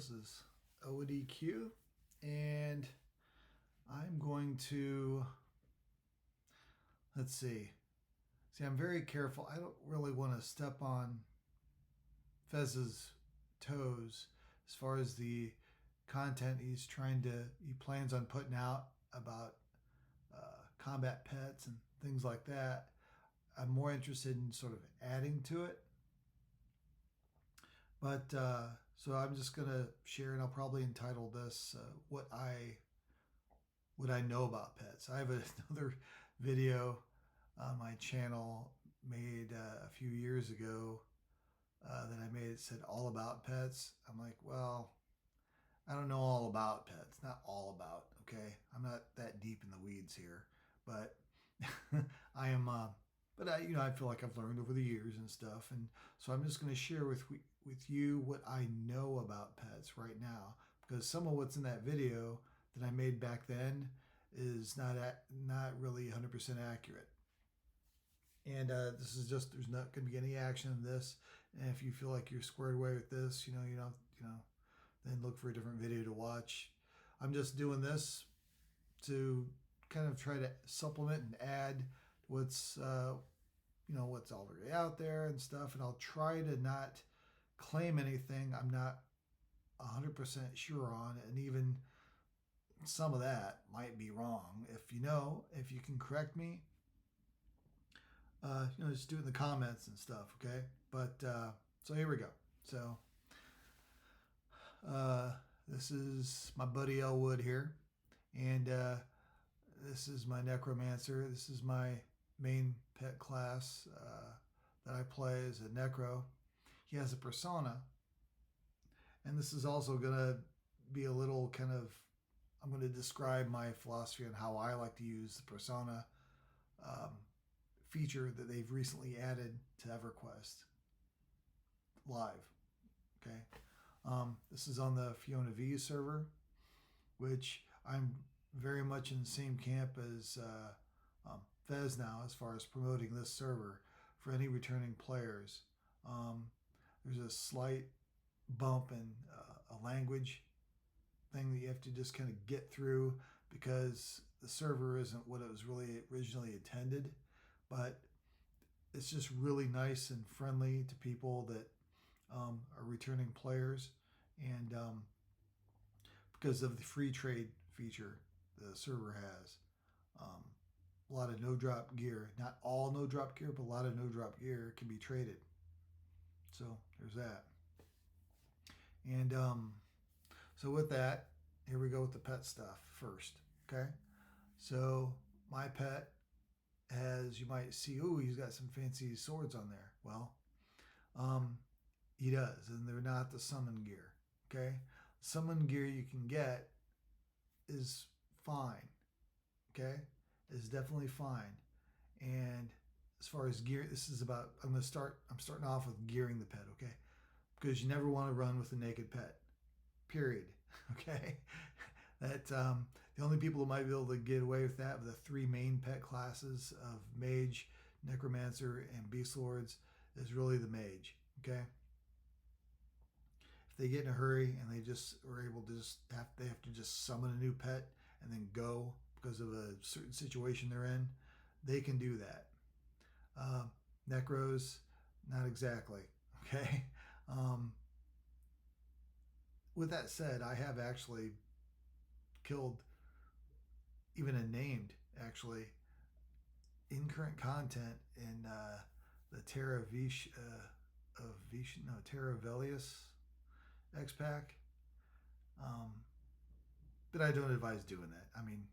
This is ODQ, and I'm going to, let's see. I'm very careful. I don't really want to step on Fez's toes as far as the content he plans on putting out about combat pets and things like that. I'm more interested in sort of adding to it. But so I'm just gonna share, and I'll probably entitle this what I know about pets. I have another video on my channel made a few years ago that I made. It said all about pets. I'm like, well, I don't know all about pets. Not all about. Okay, I'm not that deep in the weeds here, but I am. But I feel like I've learned over the years and stuff, and so I'm just going to share with you what I know about pets right now, because some of what's in that video that I made back then is not really 100% accurate. And this is just, there's not going to be any action in this. And if you feel like you're squared away with this, then look for a different video to watch. I'm just doing this to kind of try to supplement and add what's what's already out there and stuff, and I'll try to not claim anything I'm not 100% sure on, and even some of that might be wrong. If you can correct me, just do it in the comments and stuff, okay? But so here we go. So this is my buddy Elwood here, and this is my Necromancer. This is my main pet class that I play as a Necro. He has a persona, and this is also going to be a little kind of, I'm going to describe my philosophy on how I like to use the persona feature that they've recently added to EverQuest Live. Okay, this is on the Fiona V server, which I'm very much in the same camp as Fez now as far as promoting this server for any returning players. There's a slight bump in a language thing that you have to just kind of get through, because the server isn't what it was really originally intended, but it's just really nice and friendly to people that are returning players, and because of the free trade feature the server has. A lot of no-drop gear. Not all no-drop gear, but a lot of no-drop gear can be traded. So there's that. And so with that, here we go with the pet stuff first. Okay. So my pet has, you might see, he's got some fancy swords on there. Well, he does, and they're not the summon gear. Okay. Summon gear you can get is fine. Okay. Is definitely fine. And as far as gear, this is about, I'm starting off with gearing the pet, okay? Because you never want to run with a naked pet, period. Okay? That the only people who might be able to get away with that, with the three main pet classes of Mage, Necromancer, and Beast Lords, is really the Mage. Okay? If they get in a hurry and they just are able to they have to just summon a new pet and then go because of a certain situation they're in, they can do that. Necros, not exactly. Okay. With that said, I have actually killed even a named, actually, in current content in the Terra Velius X Pack. But I don't advise doing that. I mean,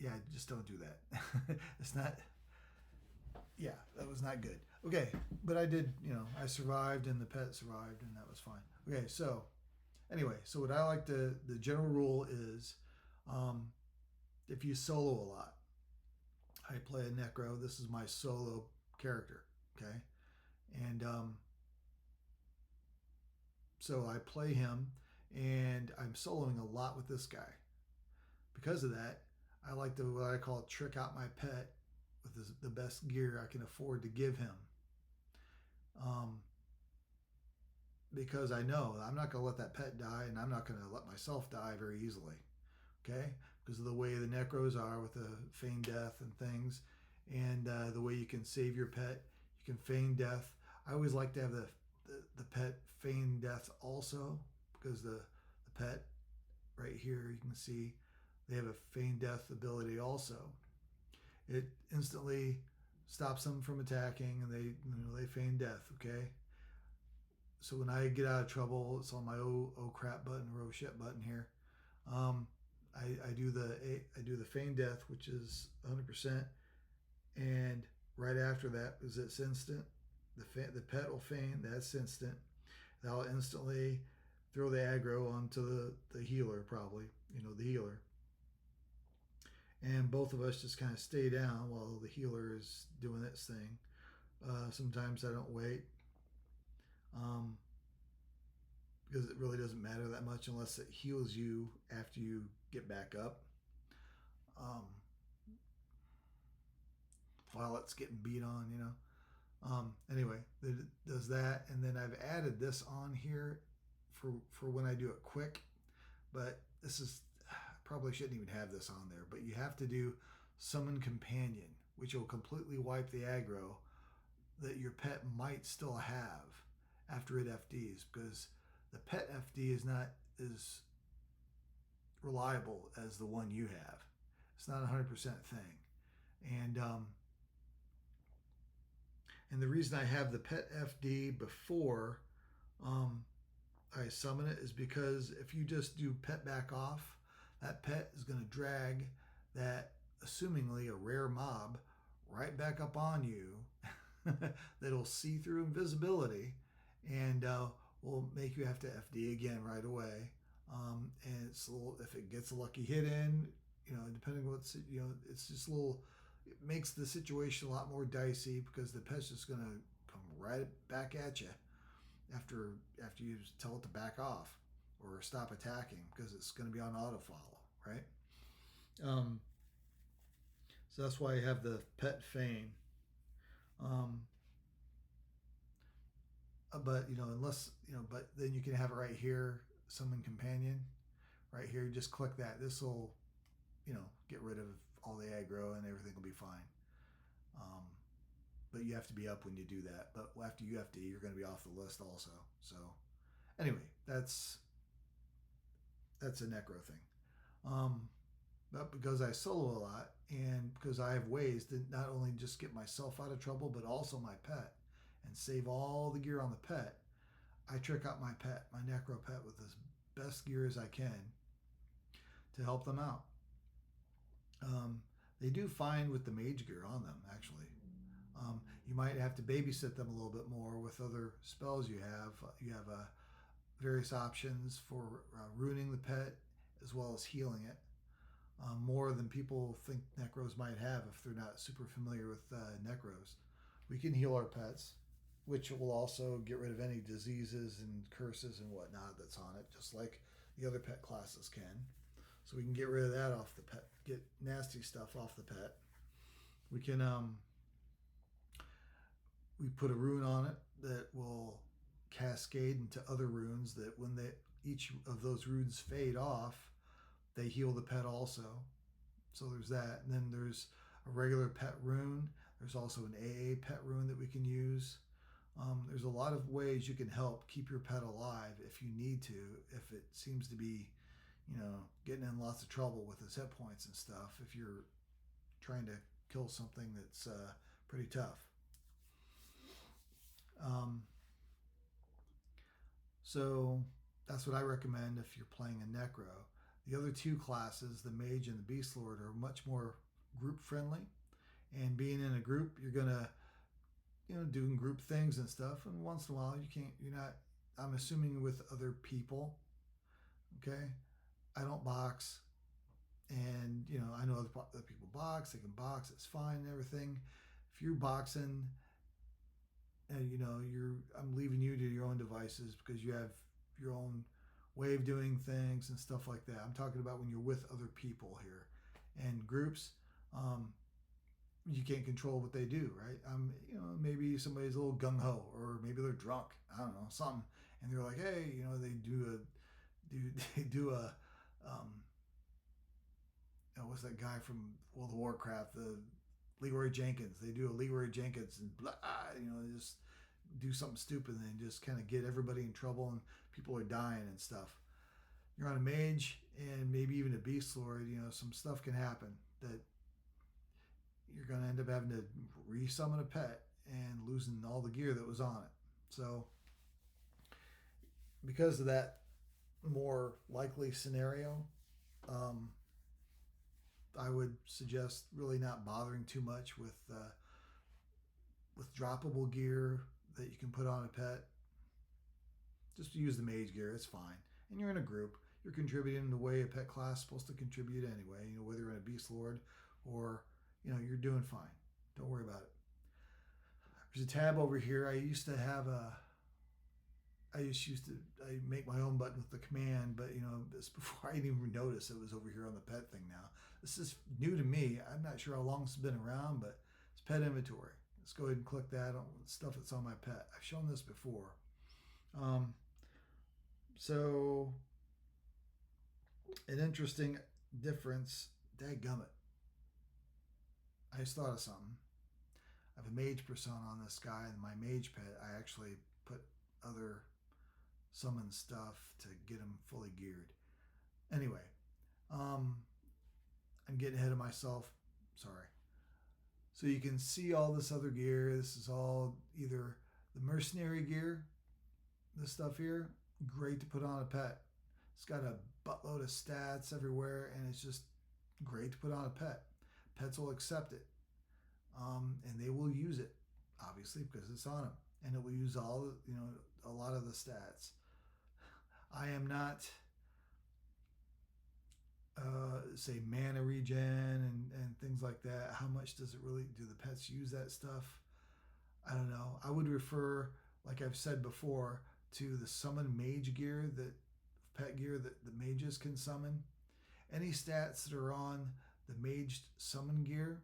yeah, just don't do that. It's not, yeah, that was not good. Okay, but I did, I survived and the pet survived, and that was fine. Okay, so anyway, so what I like to, the general rule is if you solo a lot, I play a Necro. This is my solo character, okay? And so I play him, and I'm soloing a lot with this guy. Because of that, I like to, what I call, trick out my pet with the best gear I can afford to give him. because I know I'm not going to let that pet die, and I'm not going to let myself die very easily. Okay, because of the way the necros are with the feign death and things, and the way you can save your pet, you can feign death. I always like to have the pet feign death also, because the pet right here, you can see they have a feign death ability also. It instantly stops them from attacking, and they feign death. Okay, so when I get out of trouble, it's on my oh crap button or oh shit button here. Um, I do the feign death, which is 100%, and right after that is it's instant. The pet will feign, that's instant. That'll instantly throw the aggro onto the healer, probably, the healer. And both of us just kind of stay down while the healer is doing its thing. Sometimes I don't wait, because it really doesn't matter that much unless it heals you after you get back up. While it's getting beat on, Anyway, it does that, and then I've added this on here for when I do it quick. But this is, probably shouldn't even have this on there. But you have to do Summon Companion, which will completely wipe the aggro that your pet might still have after it FDs, because the pet FD is not as reliable as the one you have. It's not a 100% thing, and the reason I have the pet FD before I summon it is because if you just do pet back off, that pet is going to drag that, assumingly a rare mob, right back up on you that'll see through invisibility, and will make you have to FD again right away. And if it gets a lucky hit in, depending on what's, it's just a little, it makes the situation a lot more dicey, because the pet's just going to come right back at you after you tell it to back off or stop attacking, because it's going to be on auto follow, right? So that's why I have the pet feign. But but then you can have it right here, Summon Companion, right here. Just click that. This will, get rid of all the aggro, and everything will be fine. But you have to be up when you do that. But after you FD, you're going to be off the list also. So anyway, that's a Necro thing. But because I solo a lot, and because I have ways to not only just get myself out of trouble, but also my pet, and save all the gear on the pet, I trick out my Necro pet, with as best gear as I can to help them out. They do fine with the Mage gear on them, actually. You might have to babysit them a little bit more with other spells you have. You have various options for ruining the pet as well as healing it, more than people think Necros might have if they're not super familiar with Necros. We can heal our pets, which will also get rid of any diseases and curses and whatnot that's on it, just like the other pet classes can. So we can get rid of that off the pet, get nasty stuff off the pet. We can we put a rune on it that will cascade into other runes, that when each of those runes fade off, they heal the pet also. So there's that. And then there's a regular pet rune. There's also an AA pet rune that we can use. There's a lot of ways you can help keep your pet alive if you need to, if it seems to be, getting in lots of trouble with its hit points and stuff, if you're trying to kill something that's pretty tough. So that's what I recommend if you're playing a Necro. The other two classes, the Mage and the Beast Lord, are much more group friendly. And being in a group, you're gonna, doing group things and stuff. And once in a while, I'm assuming with other people. Okay, I don't box, and I know other people box. They can box. It's fine and everything. If you're boxing, and I'm leaving you to your own devices, because you have your own way of doing things and stuff like that. I'm talking about when you're with other people here, and groups. You can't control what they do, right? Maybe somebody's a little gung ho, or maybe they're drunk. I don't know, something, and they're like, hey, they do a what's that guy from World of Warcraft, the Leroy Jenkins. They do a Leroy Jenkins and blah, they just do something stupid and just kind of get everybody in trouble and people are dying and stuff. You're on a mage and maybe even a beast lord, some stuff can happen that you're going to end up having to resummon a pet and losing all the gear that was on it. So because of that more likely scenario, I would suggest really not bothering too much with droppable gear that you can put on a pet. Just use the mage gear, it's fine. And you're in a group. You're contributing the way a pet class is supposed to contribute anyway, whether you're in a beast lord or, you're doing fine. Don't worry about it. There's a tab over here. I make my own button with the command, but this before I didn't even notice it was over here on the pet thing now. This is new to me. I'm not sure how long it's been around, but it's pet inventory. Let's go ahead and click that on stuff that's on my pet. I've shown this before. So an interesting difference, dadgummit. I just thought of something. I have a mage persona on this guy, and my mage pet, I actually put other summon stuff to get him fully geared. Anyway, I'm getting ahead of myself. Sorry. So you can see all this other gear. This is all either the mercenary gear, this stuff here, great to put on a pet. It's got a buttload of stats everywhere, and it's just great to put on a pet. Pets will accept it, and they will use it, obviously, because it's on them, and it will use all a lot of the stats. I am not say mana regen and things like that. How much does it really do the pets use that stuff? I don't know. I would refer, like I've said before, to the summon mage gear, that pet gear that the mages can summon. Any stats that are on the mage summon gear,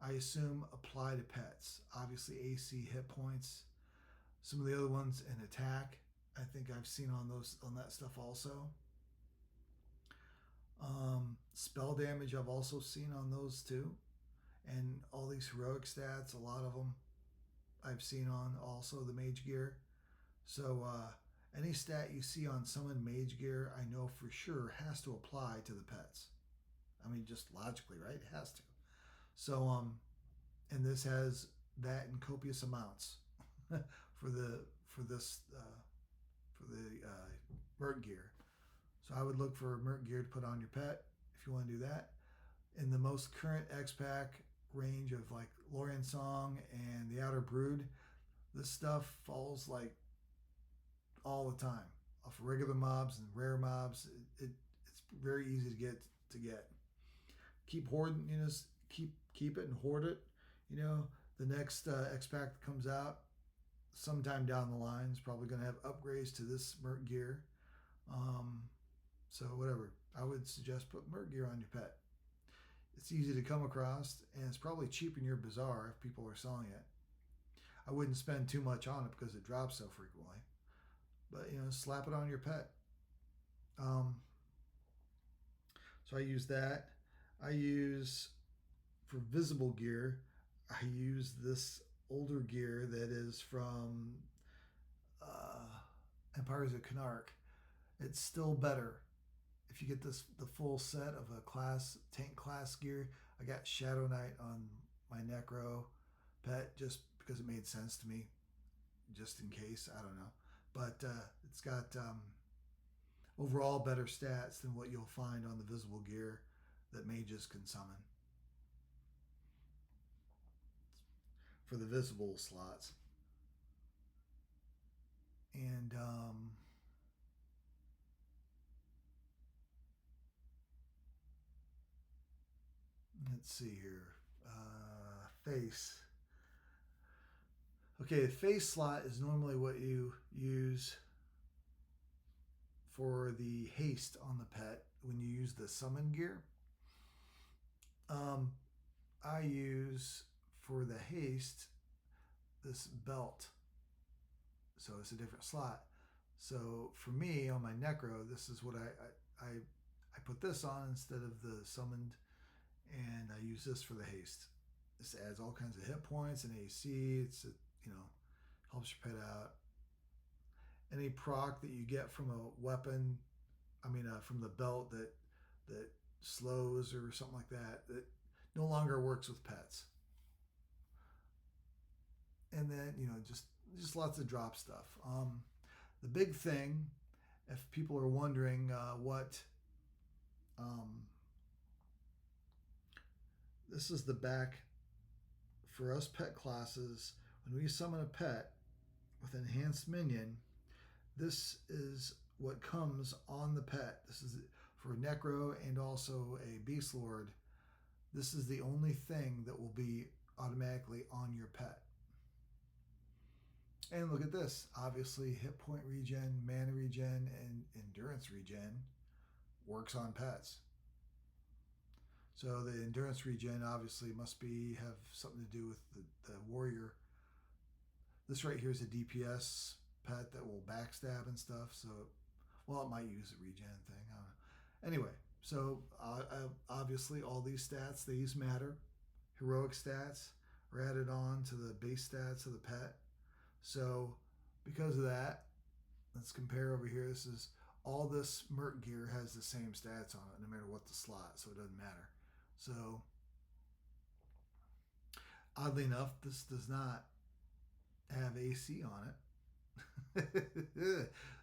I assume apply to pets. Obviously AC, hit points, some of the other ones, and attack. I think I've seen on that stuff also. Spell damage I've also seen on those too, and all these heroic stats, a lot of them I've seen on also the mage gear. So any stat you see on summon mage gear, I know for sure has to apply to the pets. I mean, just logically, right? It has to. So and this has that in copious amounts for the Merc gear. So I would look for Merc gear to put on your pet if you want to do that. In the most current X-Pack range of like Lorien Song and the Outer Brood, this stuff falls like all the time off of regular mobs and rare mobs. It's very easy to get. Keep hoarding, keep it and hoard it. The next X-Pack that comes out sometime down the line is probably going to have upgrades to this Merc gear. So whatever, I would suggest put Merc gear on your pet. It's easy to come across, and it's probably cheap in your bazaar if people are selling it. I wouldn't spend too much on it because it drops so frequently. But slap it on your pet. So I use that. I use, for visible gear, I use this older gear that is from Empires of Canark. It's still better if you get the full set of a tank class gear. I got Shadow Knight on my Necro pet just because it made sense to me, just in case. I don't know, but it's got overall better stats than what you'll find on the visible gear that mages can summon for the visible slots. And let's see here. Face. Okay, the face slot is normally what you use for the haste on the pet when you use the summon gear. I use for the haste this belt, so it's a different slot. So for me on my Necro, this is what I put this on instead of the summoned, and I use this for the haste. This adds all kinds of hit points and AC. Helps your pet out. Any proc that you get from a weapon, from the belt that slows or something like that, that no longer works with pets. And then just lots of drop stuff. The big thing, if people are wondering what this is the back for us pet classes. When we summon a pet with enhanced minion, this is what comes on the pet. This is for Necro and also a Beast Lord. This is the only thing that will be automatically on your pet. And look at this. Obviously, hit point regen, mana regen, and endurance regen works on pets. So the endurance regen obviously must have something to do with the warrior. This right here is a DPS pet that will backstab and stuff. So, it might use a regen thing. I don't know. Anyway, so obviously all these stats, these matter. Heroic stats are added on to the base stats of the pet. So because of that, let's compare over here. This is all this Merc gear has the same stats on it, no matter what the slot, so it doesn't matter. So oddly enough, this does not have AC on it.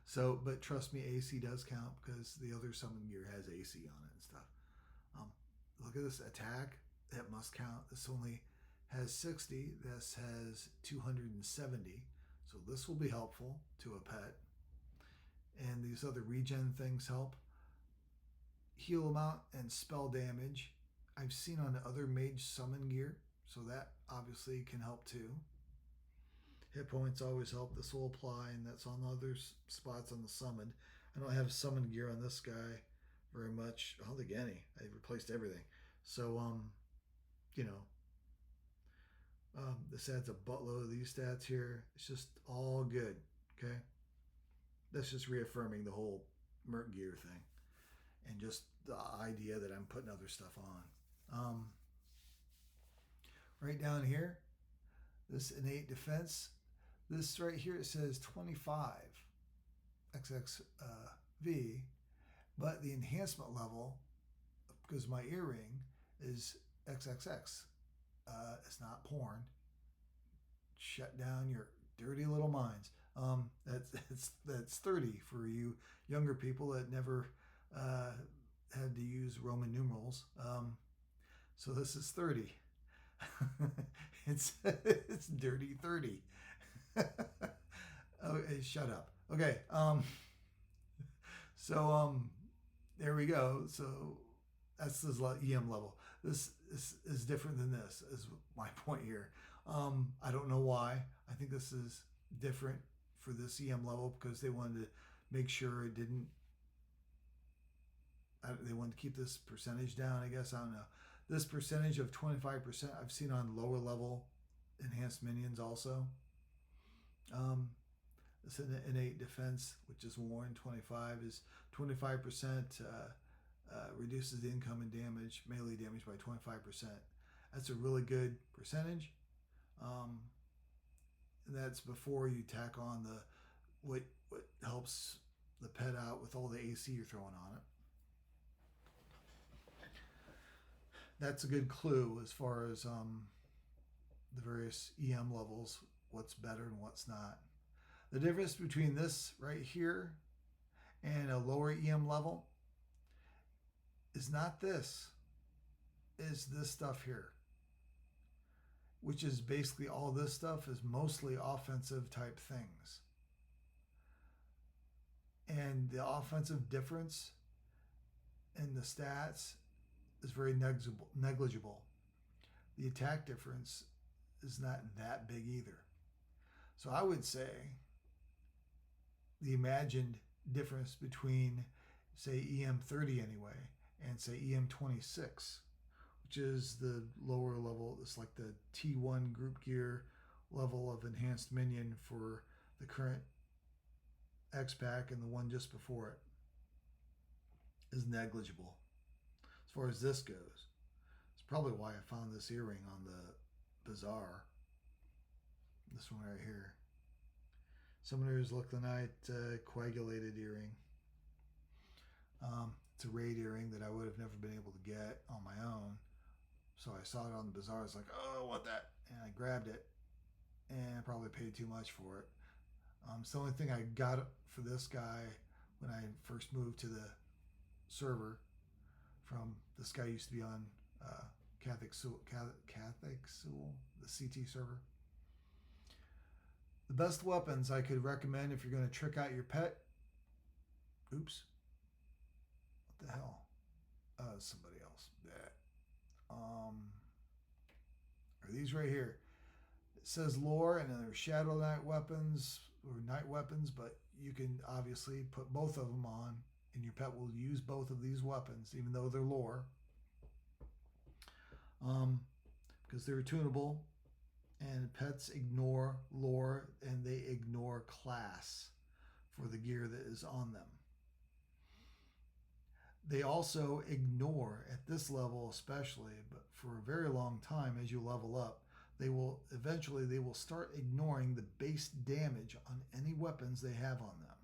So, but trust me, AC does count because the other summon gear has AC on it and stuff. Look at this attack. That must count. This only has 60. This has 270. So this will be helpful to a pet. And these other regen things help. Heal amount and spell damage I've seen on other mage summon gear. So that obviously can help too. Hit points always help. This will apply, and that's on the other spots on the summoned. I don't have summon gear on this guy very much. I don't think any. I replaced everything. So, this adds a buttload of these stats here. It's just all good, okay? That's just reaffirming the whole Merc gear thing and just the idea that I'm putting other stuff on. Right down here, this innate defense, this right here, it says 25 XXV, but the enhancement level, because my earring is XXX. It's not porn. Shut down your dirty little minds. That's 30 for you younger people that never had to use Roman numerals. So this is 30. It's dirty 30. Okay, shut up. Okay. There we go. So that's this EM level. This is different than this, is my point here. I don't know why. I think this is different for this EM level because they wanted to make sure it didn't. They wanted to keep this percentage down, I guess. I don't know. This percentage of 25% I've seen on lower level enhanced minions also. This innate defense, which is worn 25, is 25%. Reduces the incoming damage, melee damage by 25%. That's a really good percentage. And that's before you tack on what helps the pet out with all the AC you're throwing on it. That's a good clue as far as the various EM levels, what's better and what's not. The difference between this right here and a lower EM level is not this, is this stuff here, which is basically all this stuff is mostly offensive type things. And the offensive difference in the stats is very negligible. The attack difference is not that big either. So I would say the imagined difference between, say, EM30 anyway, and say EM26, which is the lower level. It's like the T1 group gear level of enhanced minion for the current X pack and the one just before it is negligible as far as this goes. It's probably why I found this earring on the bazaar. This one right here. Summoner's Lycanite coagulated earring. It's a raid earring that I would have never been able to get on my own. So I saw it on the bazaar. I was like, oh, I want that. And I grabbed it. And I probably paid too much for it. It's the only thing I got for this guy when I first moved to the server from this guy used to be on Catholic Soul, the CT server. The best weapons I could recommend if you're going to trick out your pet. Oops. What the hell? Somebody else. Yeah. Are these right here? It says lore, and then there's Shadow Knight weapons or night weapons, but you can obviously put both of them on, and your pet will use both of these weapons, even though they're lore, because they're tunable, and pets ignore lore and they ignore class for the gear that is on them. They also ignore, at this level especially, but for a very long time as you level up, they will start ignoring the base damage on any weapons they have on them.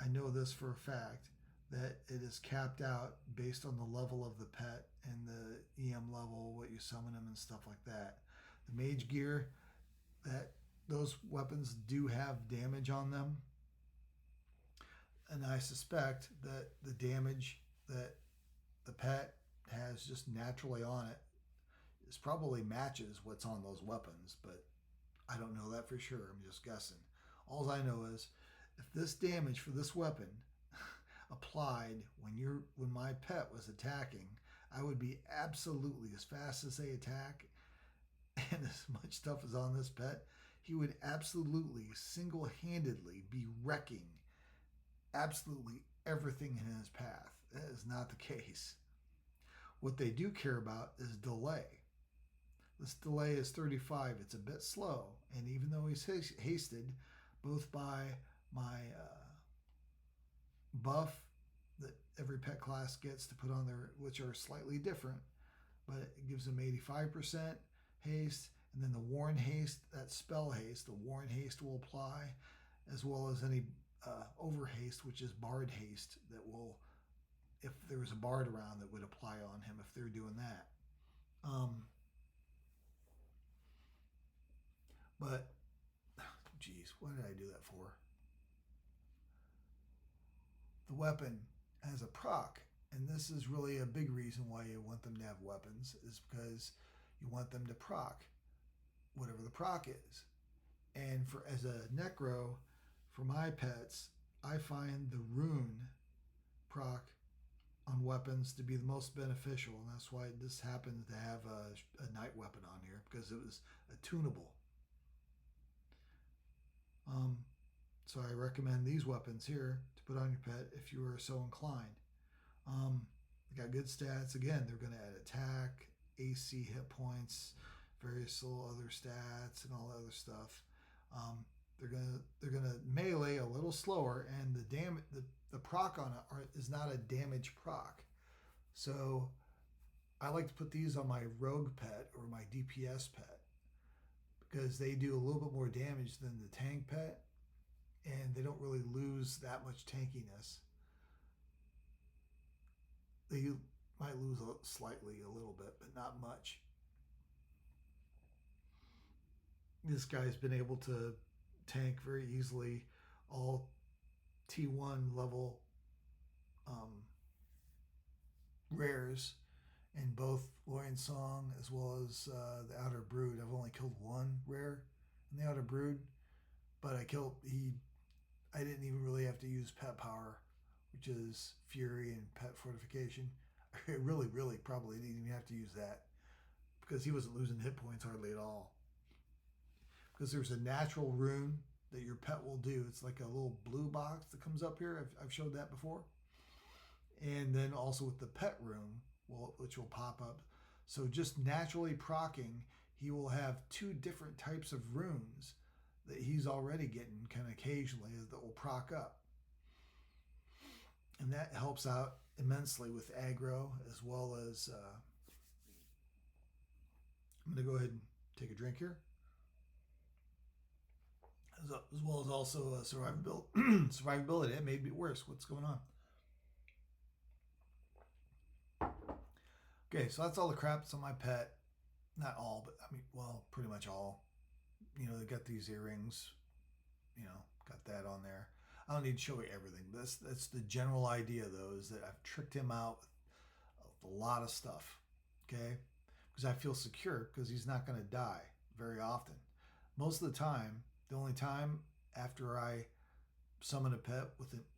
I know this for a fact, that it is capped out based on the level of the pet and the EM level, what you summon them and stuff like that. The mage gear, that those weapons do have damage on them. And I suspect that the damage that the pet has just naturally on it is probably matches what's on those weapons, but I don't know that for sure. I'm just guessing. All I know is if this damage for this weapon applied when my pet was attacking, I would be absolutely, as fast as they attack and as much stuff is on this pet, he would absolutely single-handedly be wrecking absolutely everything in his path. That is not the case. What they do care about is delay. This delay is 35. It's a bit slow, and even though he's hasted both by my buff that every pet class gets to put on their, which are slightly different, but it gives them 85% haste, and then the Warren haste, that spell haste, the Warren haste will apply, as well as any over haste, which is bard haste, that will, if there was a bard around, that would apply on him if they're doing that. But geez, what did I do that for? The weapon has a proc, and this is really a big reason why you want them to have weapons, is because you want them to proc whatever the proc is. And for as a necro, for my pets, I find the rune proc on weapons to be the most beneficial, and that's why this happens to have a night weapon on here, because it was tunable. So I recommend these weapons here to put on your pet if you are so inclined. They got good stats. Again, they're going to add attack, AC hit points, various little other stats, and all that other stuff. They're gonna melee a little slower, and the proc on it is not a damage proc. So I like to put these on my rogue pet or my DPS pet, because they do a little bit more damage than the tank pet, and they don't really lose that much tankiness. They might lose slightly, a little bit, but not much. This guy's been able to tank very easily all T1 level rares in both Lorien Song as well as the Outer Brood. I've only killed one rare in the Outer Brood, but I didn't even really have to use pet power, which is Fury and pet fortification. I really probably didn't even have to use that, because he wasn't losing hit points hardly at all. Because there's a natural rune that your pet will do. It's like a little blue box that comes up here. I've showed that before. And then also with the pet rune, which will pop up. So just naturally proccing, he will have two different types of runes that he's already getting kind of occasionally that will proc up. And that helps out immensely with aggro, as well as I'm going to go ahead and take a drink here, as well as also survivability. Survivability. It made me worse. What's going on? Okay, so that's all the crap that's on my pet. Not all, but I mean, well, pretty much all. You know, they got these earrings. You know, got that on there. I don't need to show you everything, but that's the general idea, though, is that I've tricked him out with a lot of stuff, okay? Because I feel secure, because he's not going to die very often. Most of the time, the only time after I summon a pet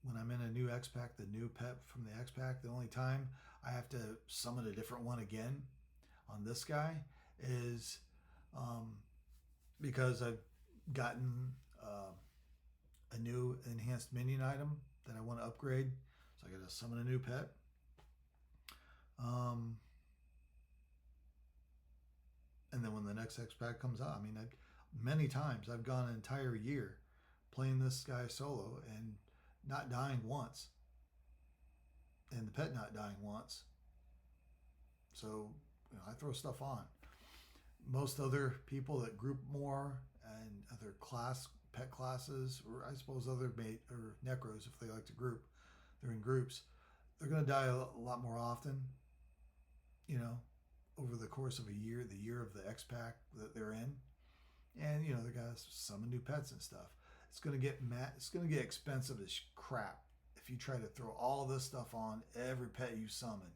when I'm in a new X pack, the new pet from the X pack, the only time I have to summon a different one again on this guy is because I've gotten a new enhanced minion item that I want to upgrade. So I got to summon a new pet. And then when the next X pack comes out, I mean, many times I've gone an entire year playing this guy solo and not dying once, and the pet not dying once. So, you know, I throw stuff on. Most other people that group more and other pet classes, or I suppose other mate or necros, if they like to group, they're in groups, they're going to die a lot more often, you know, over the course of a year, the year of the X pack that they're in. And, you know, they got to summon new pets and stuff. It's going to get expensive as crap if you try to throw all this stuff on every pet you summon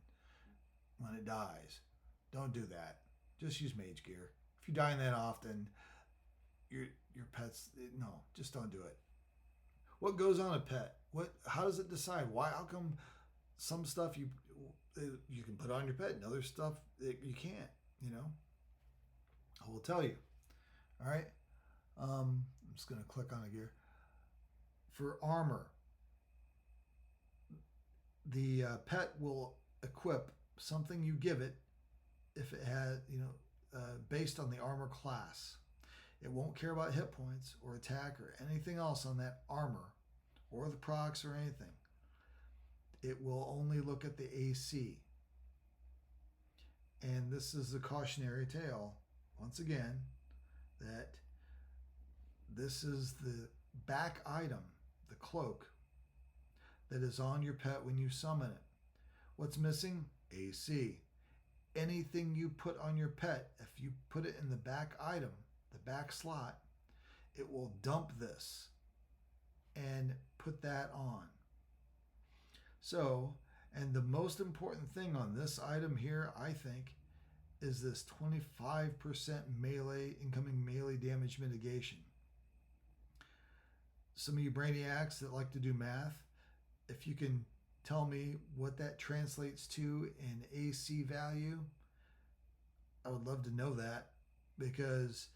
when it dies. Don't do that. Just use mage gear. If you're dying that often, your pets, no, just don't do it. What goes on a pet? How does it decide? How come some stuff you can put on your pet and other stuff you can't, you know? I will tell you. All right. I'm just going to click on a gear. For armor, the pet will equip something you give it if it has, you know, based on the armor class. It won't care about hit points or attack or anything else on that armor or the procs or anything. It will only look at the AC. And this is the cautionary tale, once again, that this is the back item, the cloak, that is on your pet when you summon it. What's missing? AC. Anything you put on your pet, if you put it in the back item, the back slot, it will dump this and put that on. So, and the most important thing on this item here, I think, is this 25% incoming melee damage mitigation. Some of you brainiacs that like to do math, if you can tell me what that translates to in AC value, I would love to know that, because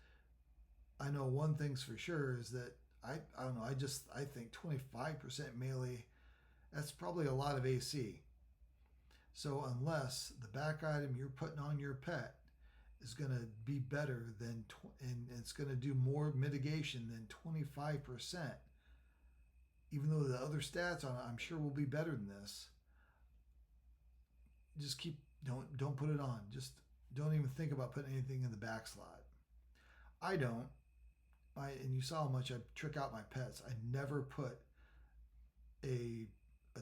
I know one thing's for sure is that I don't know, I think 25% melee, that's probably a lot of AC. So unless the back item you're putting on your pet is going to be better than, and it's going to do more mitigation than 25%, even though the other stats on it I'm sure will be better than this, just don't put it on. Just don't even think about putting anything in the back slot. I don't. And you saw how much I trick out my pets. I never put a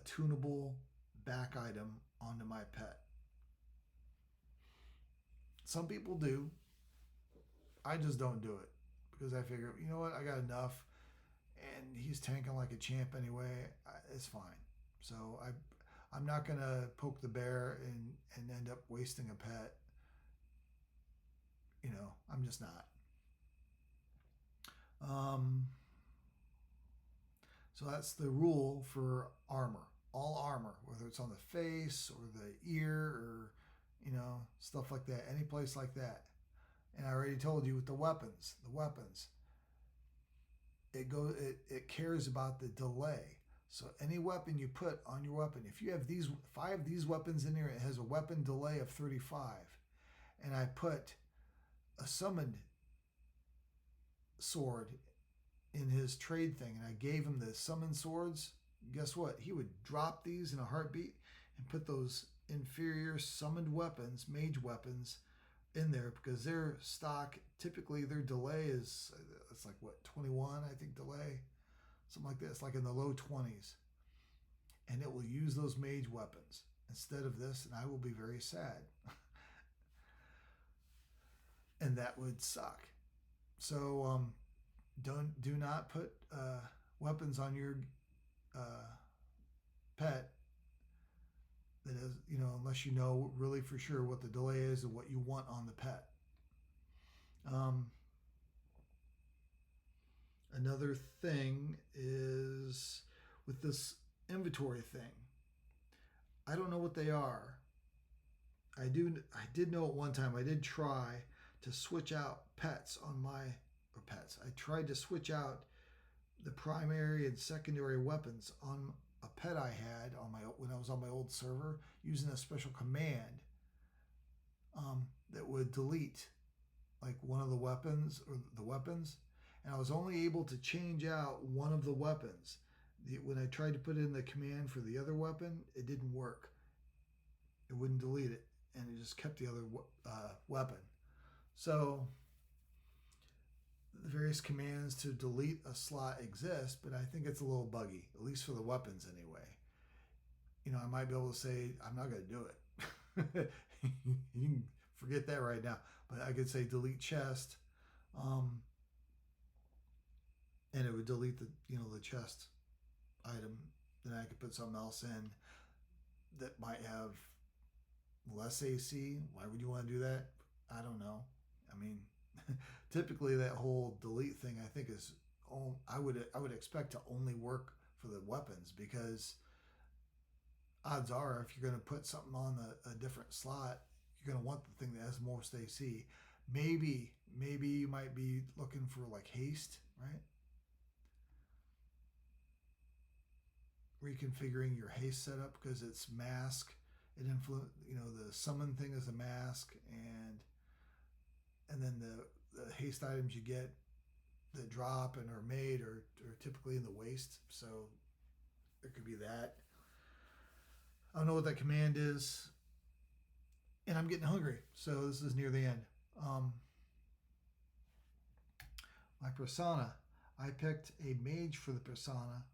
tunable back item onto my pet. Some people do. I just don't do it, because I figure, you know what, I got enough, and he's tanking like a champ anyway. It's fine. So I'm not gonna poke the bear and end up wasting a pet. You know, I'm just not. So that's the rule for armor. All armor, whether it's on the face or the ear or, you know, stuff like that, any place like that. And I already told you with the weapons, it cares about the delay. So any weapon you put on your weapon, if I have these weapons in here, it has a weapon delay of 35, and I put a summoned sword in his trade thing, and I gave him the summon swords. Guess what? He would drop these in a heartbeat and put those inferior summoned weapons, mage weapons, in there because their stock, typically their delay is, it's like what, 21, I think, delay, something like this, like in the low 20s. And it will use those mage weapons instead of this, and I will be very sad. And that would suck. So do not put weapons on your pet that is, unless you know really for sure what the delay is and what you want on the pet. Another thing is with this inventory thing. I don't know what they are. I did know at one time. I did try to switch out pets on pets. I tried to switch out the primary and secondary weapons on a pet I had when I was on my old server using a special command that would delete like one of the weapons and I was only able to change out one of the weapons. When I tried to put in the command for the other weapon, it didn't work. It wouldn't delete it, and it just kept the other weapon. So the various commands to delete a slot exist, but I think it's a little buggy, at least for the weapons anyway. I might be able to say, I'm not going to do it. You can forget that right now. But I could say delete chest, and it would delete the chest item. Then I could put something else in that might have less AC. Why would you want to do that? I don't know. I mean, typically that whole delete thing, I think, is I would expect to only work for the weapons, because odds are if you're going to put something on a different slot, you're going to want the thing that has most AC. Maybe you might be looking for like haste, right? Reconfiguring your haste setup because it's mask. It the summon thing is a mask, and then the haste items you get that drop and are made are typically in the waist. So there could be that. I don't know what that command is, and I'm getting hungry, so this is near the end. My persona, I picked a mage for the persona,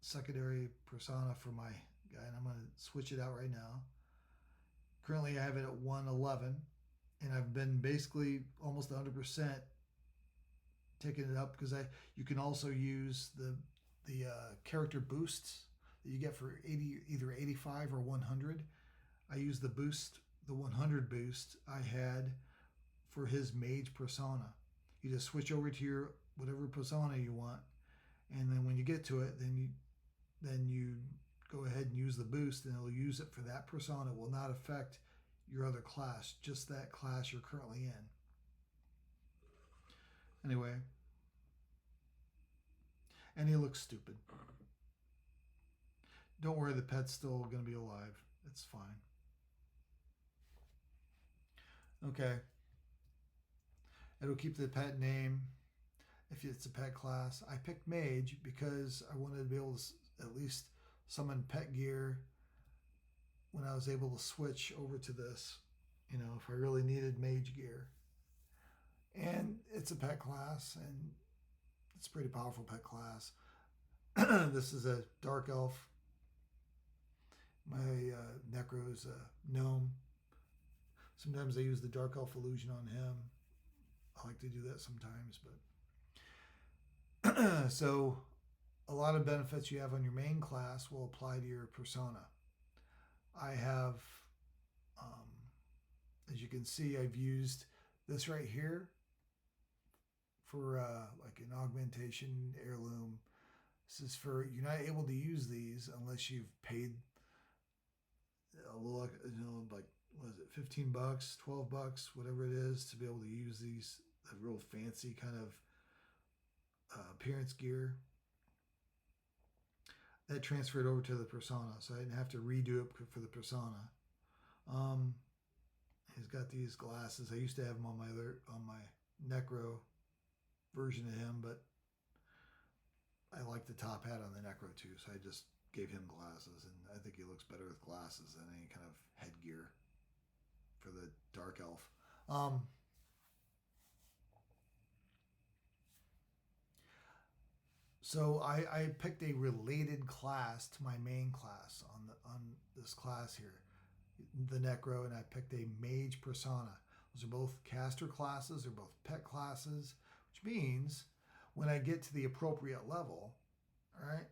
secondary persona for my guy, and I'm going to switch it out right now. Currently I have it at 111, and I've been basically almost 100% taking it up because you can also use the character boosts that you get for either 85 or 100. I use the 100 boost I had for his mage persona. You just switch over to your whatever persona you want, and then when you get to it, then you go ahead and use the boost, and it'll use it for that persona. It will not affect your other class, just that class you're currently in. Anyway, and he looks stupid. Don't worry, the pet's still going to be alive. It's fine. Okay. It'll keep the pet name if it's a pet class. I picked Mage because I wanted to be able to at least summon pet gear when I was able to switch over to this, if I really needed Mage gear. And it's a pet class, and it's a pretty powerful pet class. This is a dark elf. My Necro is a gnome. Sometimes I use the dark elf illusion on him. I like to do that sometimes, but so a lot of benefits you have on your main class will apply to your persona. I have, as you can see, I've used this right here for like an augmentation heirloom. This is for, you're not able to use these unless you've paid a little, like, what is it, $15, $12, whatever it is, to be able to use these real fancy kind of appearance gear. That transferred over to the persona, so I didn't have to redo it for the persona. He's got these glasses. I used to have them on my Necro version of him, but I like the top hat on the Necro too, so I just gave him glasses, and I think he looks better with glasses than any kind of headgear for the Dark Elf. So I picked a related class to my main class on this class here, the Necro, and I picked a Mage persona. Those are both caster classes, they're both pet classes, which means when I get to the appropriate level, all right,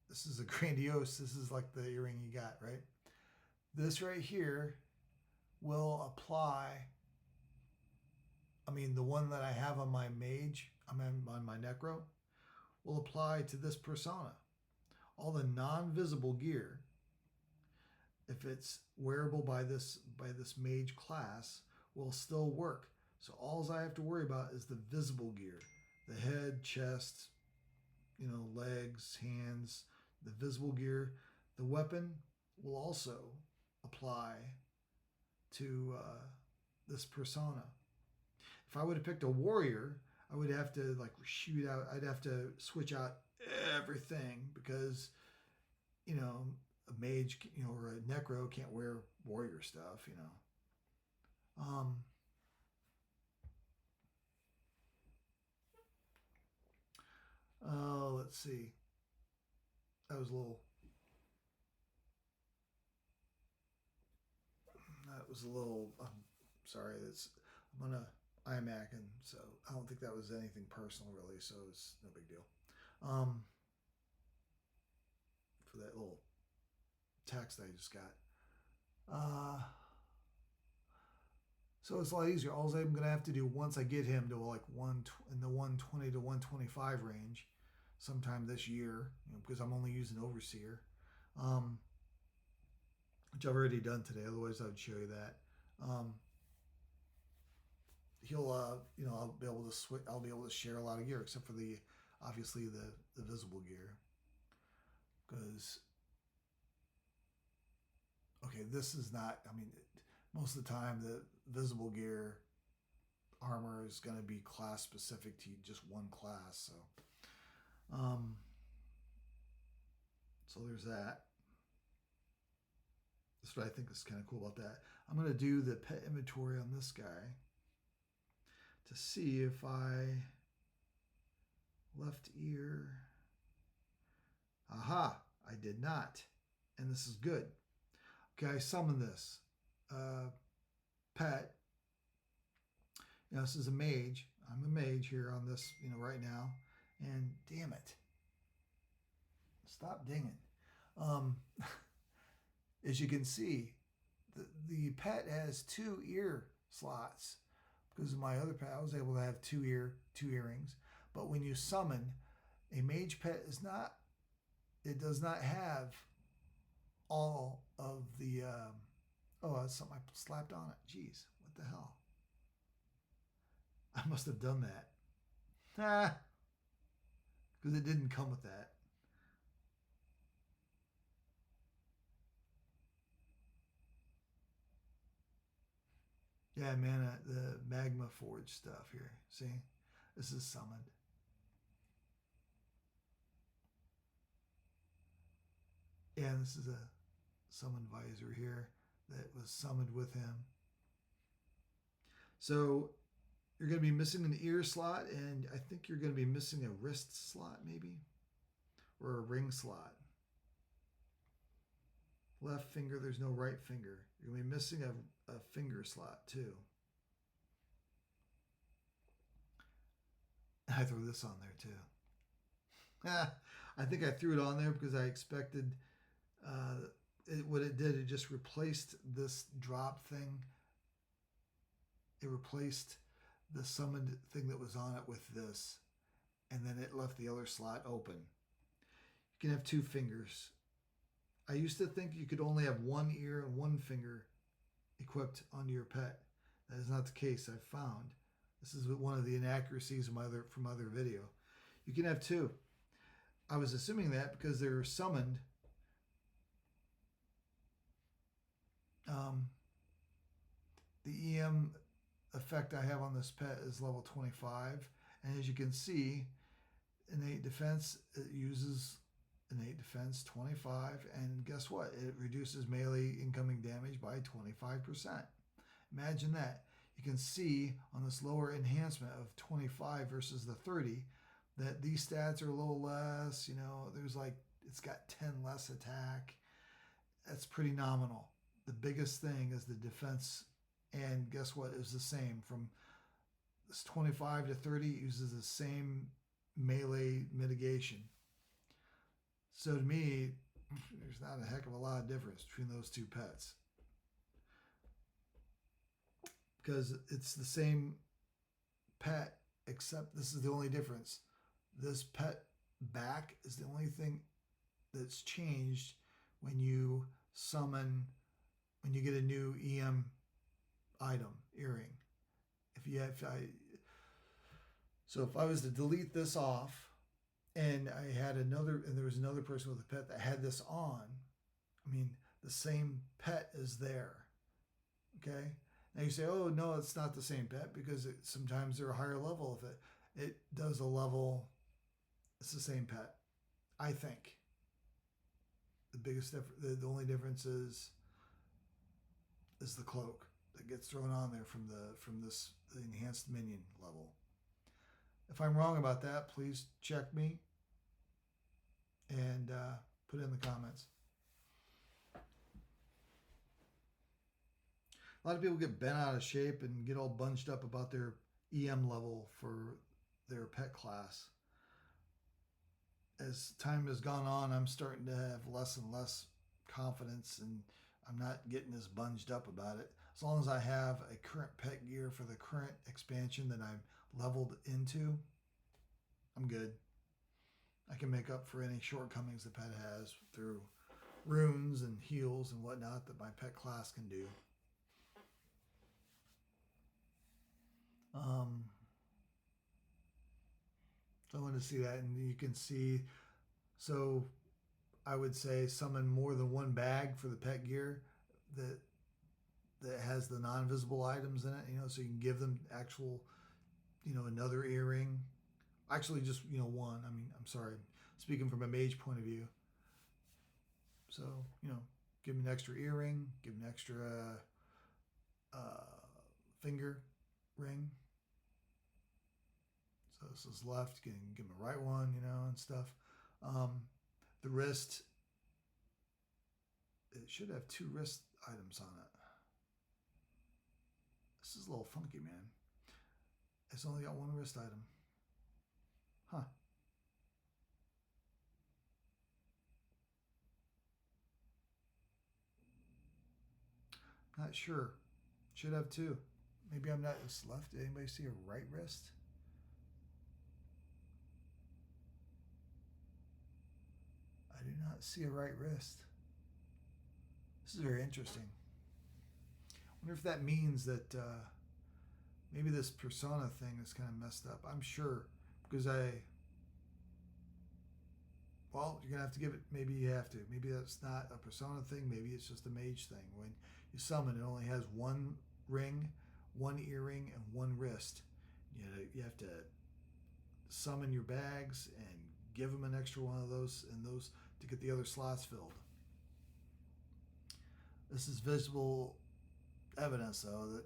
this is a grandiose, this is like the earring you got, right? This right here will apply, I mean, the one that I have on my Mage, on my Necro, will apply to this persona. All the non-visible gear, if it's wearable by this Mage class, will still work. So all I have to worry about is the visible gear, the head, chest, legs, hands, the visible gear. The weapon will also apply to this persona. If I would have picked a warrior, I would have to shoot out. I'd have to switch out everything because, a mage, or a necro can't wear warrior stuff, Let's see. That was a little. Sorry. I'm on a iMac, and so I don't think that was anything personal, really. So it's no big deal. For that little text I just got. So it's a lot easier. All I'm going to have to do once I get him to in the 120 to 125 range sometime this year, because I'm only using Overseer, which I've already done today. Otherwise, I would show you that. He'll, I'll be able to switch. I'll be able to share a lot of gear, except for obviously the visible gear, because. Okay, this is not, most of the time the visible gear armor is going to be class specific to just one class. So there's that. That's what I think is kind of cool about that. I'm going to do the pet inventory on this guy to see if left ear. Aha, I did not. And this is good. Okay, I summon this pet. This is a mage. I'm a mage here on this, right now. And damn it. Stop dinging. As you can see, the pet has 2 ear slots. Because of my other pet, I was able to have 2 earrings. But when you summon, a mage pet it does not have all of the, that's something I slapped on it. Jeez, what the hell? I must have done that. Because it didn't come with that. Yeah, man, the Magma Forge stuff here. See? This is summoned. Yeah, this is a summon visor here that was summoned with him. So you're going to be missing an ear slot, and I think you're going to be missing a wrist slot maybe, or a ring slot. Left finger, there's no right finger. You're going to be missing a finger slot too. I threw this on there too. I think I threw it on there because I expected what it did, it just replaced this drop thing. It replaced the summoned thing that was on it with this, and then it left the other slot open. You can have 2 fingers. I used to think you could only have 1 ear and 1 finger equipped onto your pet. That is not the case, I've found. This is one of the inaccuracies from other video. You can have 2. I was assuming that because they were summoned. The EM effect I have on this pet is level 25, and as you can see, innate defense, it uses innate defense 25, and guess what? It reduces melee incoming damage by 25%. Imagine that. You can see on this lower enhancement of 25 versus the 30 that these stats are a little less. There's like, it's got 10 less attack. That's pretty nominal. The biggest thing is the defense, and guess what? It was the same from this 25 to 30. It uses the same melee mitigation. So to me, there's not a heck of a lot of difference between those two pets, because it's the same pet, except this is the only difference. This pet back is the only thing that's changed when you summon, when you get a new EM item, earring. So if I was to delete this off, and there was another person with a pet that had this on, the same pet is there. Okay? Now you say, oh, no, it's not the same pet, because sometimes they're a higher level of it. It does a level, it's the same pet, I think. The only difference is the cloak that gets thrown on there from the enhanced minion level. If I'm wrong about that, please check me and put it in the comments. A lot of people get bent out of shape and get all bunched up about their EM level for their pet class. As time has gone on, I'm starting to have less and less confidence, and I'm not getting as bunged up about it. As long as I have a current pet gear for the current expansion that I'm leveled into, I'm good. I can make up for any shortcomings the pet has through runes and heals and whatnot that my pet class can do. So I want to see that, and you can see, so I would say summon more than one bag for the pet gear that has the non-visible items in it, so you can give them actual, another earring. Actually, just, one. I'm sorry, speaking from a mage point of view. So, give them an extra earring, give them an extra finger ring. So this is left, you can give them a right one, and stuff. The wrist, it should have 2 wrist items on it. This is a little funky, man. It's only got 1 wrist item. Huh. Not sure. Should have 2. Maybe I'm not as left. Did anybody see a right wrist? I do not see a right wrist. This is very interesting. I wonder if that means that maybe this persona thing is kind of messed up. I'm sure, because you're going to have to give it, maybe you have to. Maybe that's not a persona thing. Maybe it's just a mage thing. When you summon, it only has 1 ring, 1 earring, and 1 wrist. You have to summon your bags and give them an extra one of those and those to get the other slots filled. This is visible evidence, though, that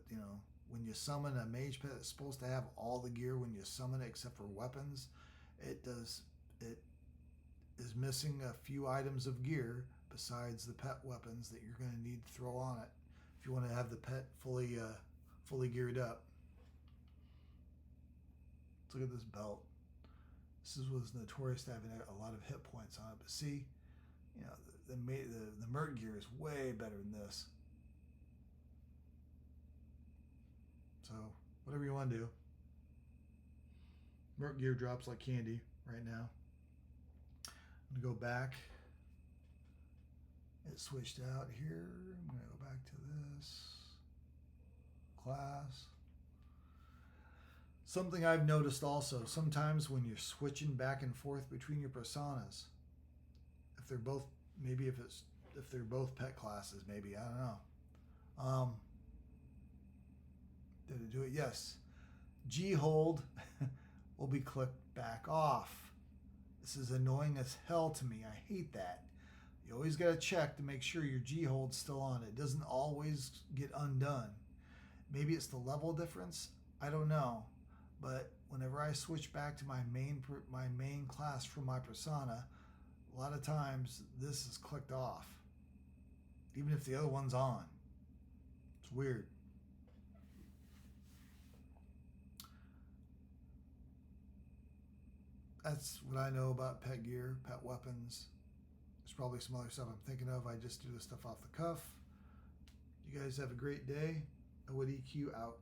when you summon a mage pet, it's supposed to have all the gear when you summon it except for weapons. It is missing a few items of gear besides the pet weapons that you're going to need to throw on it if you want to have the pet fully geared up. Let's look at this belt. This was notorious to having a lot of hit points on it, but see, the Mert gear is way better than this. So whatever you want to do. Mert gear drops like candy right now. I'm going to go back. It switched out here. I'm going to go back to this class. Something I've noticed also, sometimes when you're switching back and forth between your personas, if they're both, maybe if they're both pet classes, maybe, I don't know. Did it do it? Yes. G hold will be clicked back off. This is annoying as hell to me. I hate that. You always got to check to make sure your G hold's still on. It doesn't always get undone. Maybe it's the level difference. I don't know. But whenever I switch back to my main class from my persona, a lot of times this is clicked off, even if the other one's on. It's weird. That's what I know about pet gear, pet weapons. There's probably some other stuff I'm thinking of. I just do this stuff off the cuff. You guys have a great day. ODQ out.